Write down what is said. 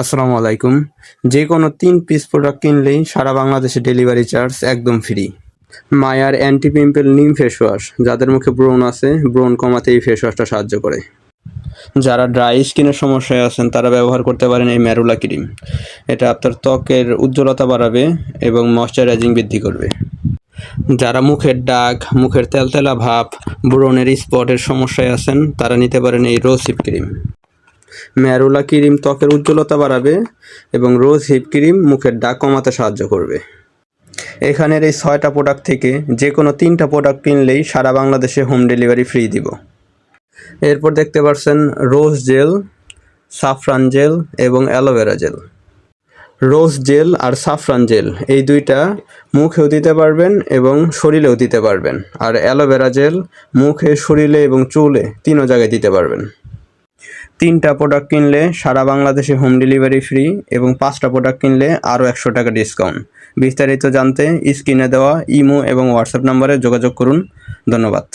আসসালামু আলাইকুম। যে কোনো ৩ পিস প্রোডাক্ট কিনলেই সারা বাংলাদেশে ডেলিভারি চার্জ একদম ফ্রি। মায়ার অ্যান্টি পিম্পল নিম ফেস ওয়াশ, যাদের মুখে ব্রণ আছে, ব্রণ কমাতে এই ফেস ওয়াশটা সাহায্য করে। যারা ড্রাই স্কিনের সমস্যায় আছেন তারা ব্যবহার করতে পারেন এই ম্যারুলা ক্রিম। এটা আপনার ত্বকের উজ্জ্বলতা বাড়াবে এবং ময়শ্চারাইজিং বৃদ্ধি করবে। যারা মুখের দাগ, মুখের তেলতেলা ভাব, ব্রণের স্পটের সমস্যায় আছেন তারা নিতে পারেন এই রোজ হিপ ক্রিম। ম্যারুলা ক্রিম ত্বকের উজ্জ্বলতা বাড়াবে এবং রোজ হিপ ক্রিম মুখের দাগ কমাতে সাহায্য করবে। এখানের এই ৬টা প্রোডাক্ট থেকে যে কোনো ৩টা প্রোডাক্ট কিনলেই সারা বাংলাদেশে হোম ডেলিভারি ফ্রি দিব। এরপর দেখতে পাচ্ছেন রোজ জেল, সাফরান জেল এবং অ্যালোভেরা জেল। রোজ জেল আর সাফরান জেল এই দুইটা মুখেও দিতে পারবেন এবং শরীরেও দিতে পারবেন, আর অ্যালোভেরা জেল মুখে, শরীরে এবং চুলে ৩ জায়গায় দিতে পারবেন। ৩টা প্রোডাক্ট কিনলে সারা বাংলাদেশে হোম ডেলিভারি ফ্রি এবং 5টা প্রোডাক্ট কিনলে আরও ১০০ টাকা ডিসকাউন্ট। বিস্তারিত জানতে স্ক্রিনে দেওয়া ইমো এবং হোয়াটসঅ্যাপ নাম্বারে যোগাযোগ করুন। ধন্যবাদ।